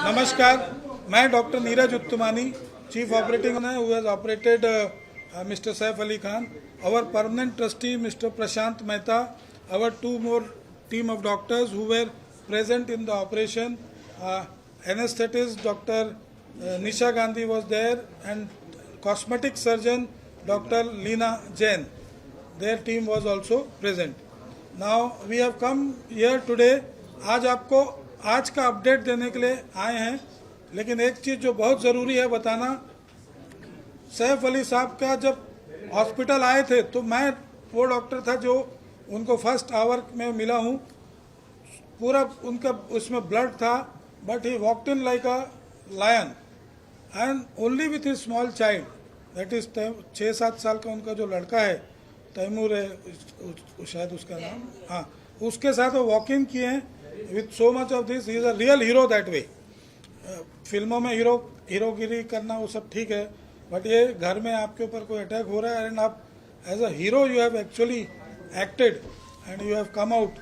नमस्कार, मैं doctor Neeraj Uttamani, chief operating who has operated mister Saif Ali Khan, our permanent trustee Mr. Prashant Mehta, our two more team of doctors who were present in the operation, anesthetist Dr. Nisha Gandhi was there, and cosmetic surgeon Dr. Leena Jain, their team was also present. Now we have come here today. आज आपको आज का update देने के लिए आए हैं, लेकिन एक चीज़ जो बहुत ज़रूरी है बताना, सैफ अली साहब का जब हॉस्पिटल आए थे तो मैं वो डॉक्टर था जो उनको फर्स्ट आवर में मिला हूँ। पूरा उनका उसमें ब्लड था, but he walked in like a lion and only with his small child, that is 6-7 साल का उनका जो लड़का है, तैमूर है शायद उसका नाम, हाँ, उसके साथ वो वॉक इन किए हैं with so much of this. He is a real hero that way. फिल्मों में हीरोगिरी करना वो सब ठीक है, बट ये घर में आपके ऊपर कोई अटैक हो रहा है एंड आप as a hero you have actually acted and you have come out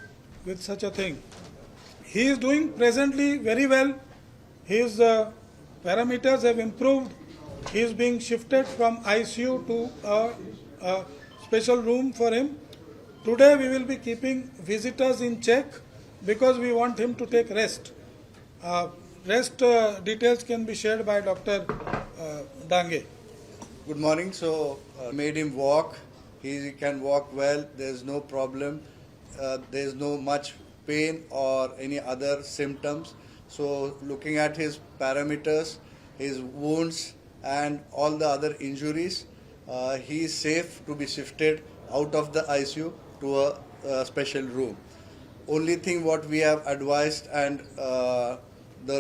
with such a thing. He is doing presently very well. His parameters have improved. He is being shifted from ICU to a special room for him. Today we will be keeping visitors in check because we want him to take rest. Rest details can be shared by Dr. Dange. Good morning. So made him walk. He can walk well. There is no problem. There is no much pain or any other symptoms. So looking at his parameters, his wounds and all the other injuries, he is safe to be shifted out of the ICU to a special room. Only thing what we have advised and the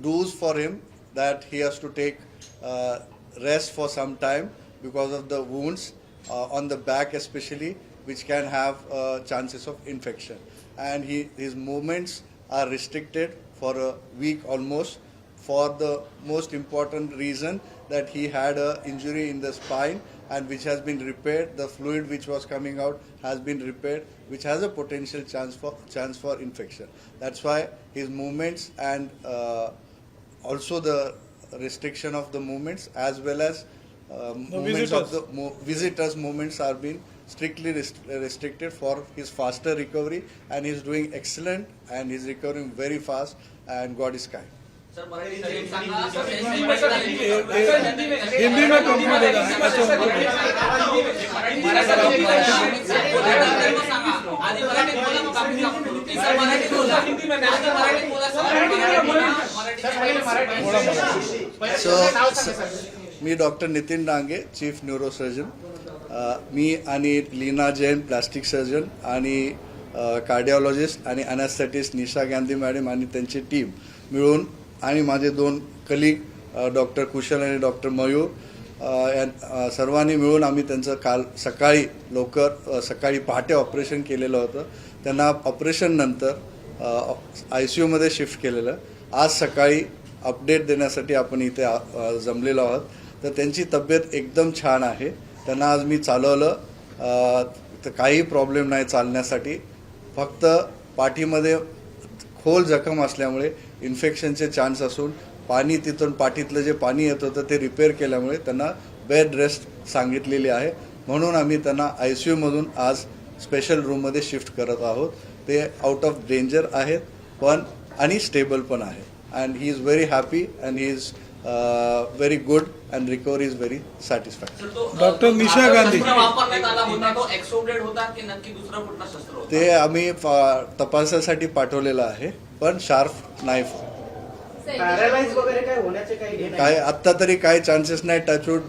do's for him, that he has to take rest for some time because of the wounds on the back especially, which can have chances of infection, and his movements are restricted for a week almost, for the most important reason that he had an injury in the spine and which has been repaired. The fluid which was coming out has been repaired, which has a potential chance for infection. That's why his movements and also the restriction of the movements as well as movements of the visitors' movements are being strictly restricted for his faster recovery, and he is doing excellent and he is recovering very fast, and God is kind. Hindi में complete मी doctor Nitin Dange, chief neurosurgeon. मी आणि Leena Jain plastic surgeon आणि cardiologist आणि anaesthetist Nisha Gandhi madam आणि त्यांची team मिळून आणि माझे 2 कलीग डॉक्टर कुशल आणि डॉक्टर मयूर सर्वांनी मिळून आम्ही त्यांचं काल सकाळी सकाळी पहाटे ऑपरेशन केलेलं होतं. त्यांना ऑपरेशन नंतर ICUमध्ये शिफ्ट केलेलं. आज सकाळी अपडेट देण्यासाठी आपण इथे जमलेलो आहोत. तर त्यांची तब्येत एकदम छान आहे. त्यांना आज मी चालवलं तर काही प्रॉब्लेम नाही चालण्यासाठी. फक्त पाठीमध्ये खोल जखम असल्यामुळे इन्फेक्शनचे चान्स असून पाणी तिथून पाठीतलं जे पाणी येत होतं ते रिपेअर केल्यामुळे त्यांना बेड रेस्ट सांगितलेली आहे. म्हणून आम्ही त्यांना ICUमधून आज स्पेशल रूममध्ये शिफ्ट करत आहोत. ते आउट ऑफ डेंजर आहेत पण आणि स्टेबल पण आहे. And he is very happy and he is very good and recovery is very satisfactory. Doctor Nisha Gandhi ते आम्ही तपासासाठी पाठवलेलं आहे, पण शार्प नाईफ काय आत्ता तरी काही चान्सेस नाही. टचवूड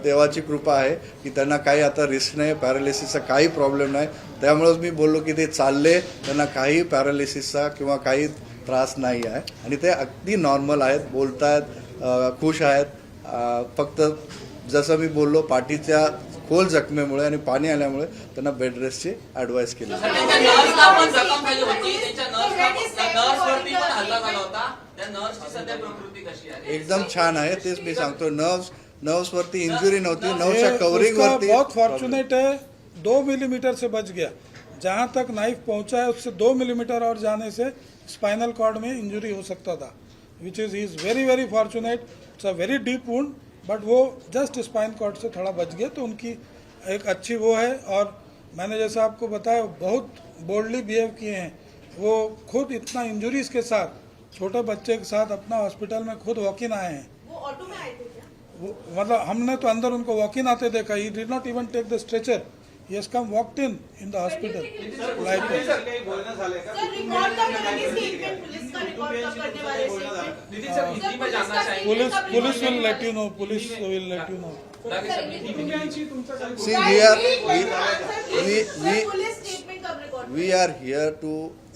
देवाची कृपा आहे की त्यांना काही आता रिस्क नाही, पॅरालिसिसचा काही प्रॉब्लेम नाही. त्यामुळेच मी बोललो की ते चालले, त्यांना काही पॅरालिसिसचा किंवा काही त्रास नाही आहे आणि ते अगदी नॉर्मल आहेत, बोलतायत, खुश आहेत. फक्त जसं मी बोललो पाठीच्या खोल जखमेमुळे आणि पाणी आल्यामुळे त्यांना बेड रेस्टची ॲडवाइस केली. एकदम छान आहे. तेच मी सांगतो, नर्व्स वरती इंजुरी नव्हती, नर्व्सच्या कव्हरिंग वरती बहुत फॉर्चुनेट है, 2 मिलीमीटर से बच गया. जहाँ तक नाइफ पहुंचा है उससे 2 मिलीमीटर और जाने से स्पाइनल कॉर्ड में इंजरी हो सकता था, which is he is very very fortunate. It's a very deep wound, but वो जस्ट स्पाइन कॉर्ड से थोड़ा बच गया, तो उनकी एक अच्छी वो है. और मैंने जैसा आपको बताया, बहुत बोल्डली बिहेव किए हैं वो. खुद इतना इंजरीज के साथ, छोटे बच्चे के साथ अपना हॉस्पिटल में खुद वॉक इन आए हैं. वो ऑटो में आए थे क्या? मतलब हमने तो अंदर उनको वॉक इन आते देखा. He did not even take the stretcher. He has come walked in the hospital like sir record कब करेंगे स्टेटमेंट? पुलिस का रिकॉर्ड कब करने वाले स्टेटमेंट? नितिन सर, हिंदी में जानना चाहेंगे. Police will let you know. Police will let you know. See, police statement कब record? we are here to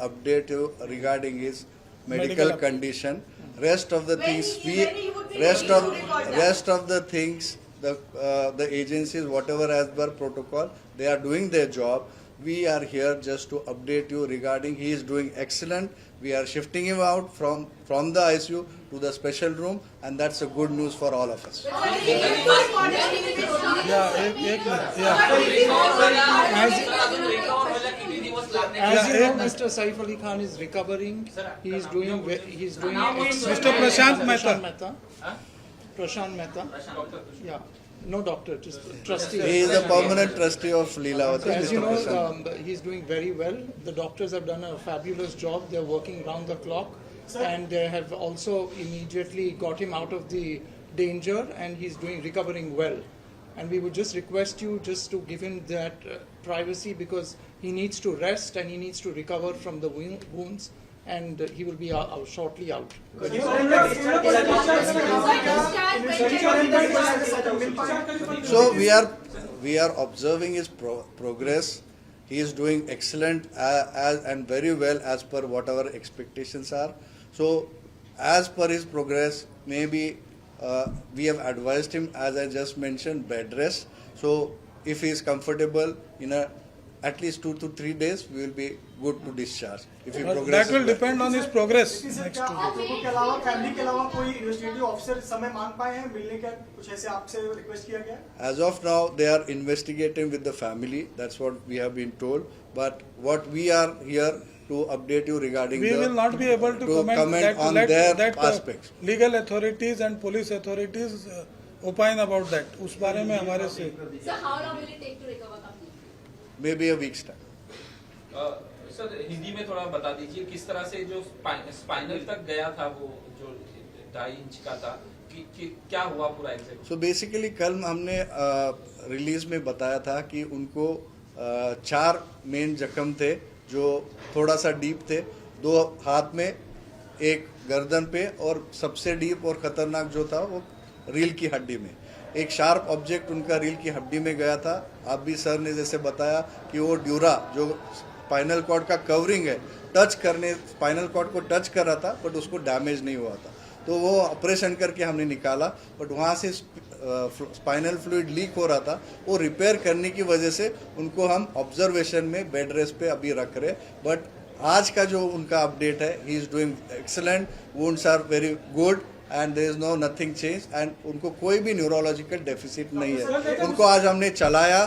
update you regarding his medical Medical. condition. Rest of the When things he would be rest ready of to record that. rest of the things, the agencies, whatever as per protocol, they are doing their job. We are here just to update you regarding he is doing excellent. We are shifting him out from the ICU to the special room, and that's a good news for all of us. एक As you know, Mr. Saif Ali Khan is recovering. He is doing Mr. Prashant Mehta. Prashant Mehta. Yeah. No doctor, just trustee. He is a permanent trustee of Leelavati. As Mr. you know, Prashant. he's doing very well. The doctors have done a fabulous job. They're working round the clock, and they have also immediately got him out of the danger, and he's recovering well. And we would just request you just to give him that privacy, because he needs to rest and he needs to recover from the wounds, and he will be shortly out. So we are observing his progress. He is doing excellent and very well as per what our expectations are. So as per his progress, maybe we have advised him, as I just mentioned, bed rest. So if he is comfortable in at least 2 to 3 days, we will be good to discharge. If he That progresses will well. depend on his progress sir, next क्या 2 आप days. लोगों के अलावा family के अलावा कोई investigative officer समय मांग पाए हैं मिलने का? कुछ ऐसे आपसे रिक्वेस्ट किया गया है? As of now, they are investigating with the family. That's what we have been told. But what we are here to update you regarding We will not be able to comment that. on Let their that aspects. legal authorities and police authorities opine about that. उस बारे में हमारे से Sir, how long will it take to recover completely? Maybe a week's time. Sir Hindi में थोड़ा बता दीजिए, किस तरह से जो स्पाइनल तक गया था, वो जो 2.5 इंच का था, कि क्या हुआ पूरा एग्जैक्ट? So basically कल हमने रिलीज में बताया था कि उनको 4 मेन जख्म थे जो थोड़ा सा डीप थे. 2 हाथ में, एक गर्दन पे, और सबसे डीप और खतरनाक जो था वो रील की हड्डी में. एक शार्प ऑब्जेक्ट उनका रील की हड्डी में गया था. आप भी सर ने जैसे बताया कि वो ड्यूरा जो स्पाइनल कॉर्ड का कवरिंग है, स्पाइनल कॉर्ड को टच कर रहा था, बट उसको डैमेज नहीं हुआ था. तो वो ऑपरेशन करके हमने निकाला, बट वहाँ से स्पाइनल फ्लूइड लीक हो रहा था. वो रिपेयर करने की वजह से उनको हम ऑब्जर्वेशन में बेड रेस्ट पे अभी रख रहे. बट आज का जो उनका अपडेट है, he is doing excellent. Wounds are very good and there is no nothing change, and उनको कोई भी न्यूरोलॉजिकल डेफिसिट नहीं है. उनको आज हमने चलाया,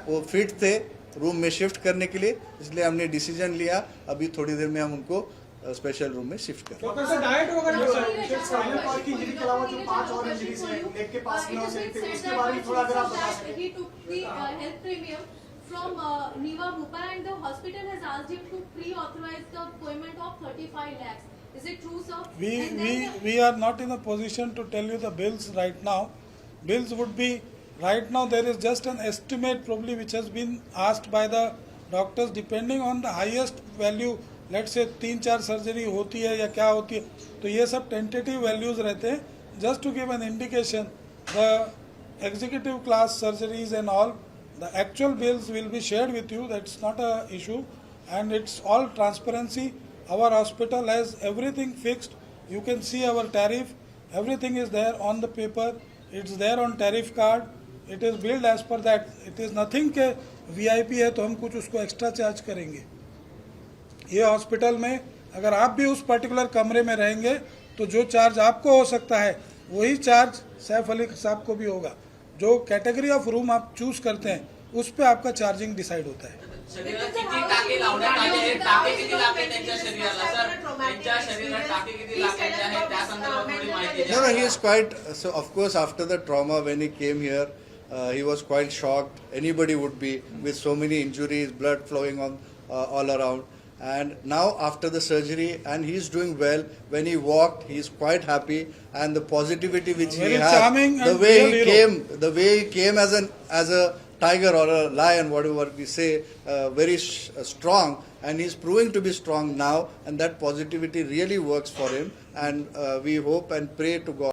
वो फिट थे रूम में शिफ्ट करने के लिए, इसलिए हमने डिसीजन लिया अभी थोड़ी देर में हम उनको स्पेशल रूम में शिफ्ट करें. डॉक्टर सर, डाइट वगैरह स्पाइनल कॉर्ड की इंजरी के अलावा जो 5 और इंजरीज हैं लेग के पास में हो सकते हैं, उसके बारे में थोड़ा अगर आप बता सकें. He took the health premium from Niva Bhupa, and the hospital has asked him to pre-authorize the payment of 35 lakhs. Is it true, sir? And then we are not in a position to tell you the bills right now. Bills would be, right now there is just an estimate probably which has been asked by the doctors, depending on the highest value. Let's say 3-4 surgery होती है या क्या होती है, तो ये सब tentative values रहते हैं. Just to give an indication, the executive class surgeries and all, the actual bills will be shared with you. That's not a issue, and it's all transparency. Our hospital has everything fixed. You can see our tariff. Everything is there on the paper. It's there on tariff card. It is billed as per that. It is nothing के VIP है तो हम कुछ उसको extra charge करेंगे. ये hospital में अगर आप भी उस पर्टिकुलर कमरे में रहेंगे तो जो चार्ज आपको हो सकता है वही चार्ज सैफ अली साहब को भी होगा. जो कैटेगरी ऑफ रूम आप चूज करते हैं उस पे आपका चार्जिंग डिसाइड होता है. शरीरात किती टाके लावण्यात आले आहेत, टाके किती लागले त्यांच्या शरीराला सर, त्यांच्या शरीरात टाके किती लागलेले आहेत त्या संदर्भात थोडी माहिती No, द्या. he is quite. So, of course, after the trauma, when he came here, he was quite shocked. Anybody would be with so many injuries, blood flowing on all around. And now, after the surgery, and he's doing well. When he walked, he's quite happy, and the positivity which Very he has, charming the and way real he hero. came, the way he came as a tiger or a lion, whatever we say, very strong, and he's proving to be strong now, and that positivity really works for him. And we hope and pray to God.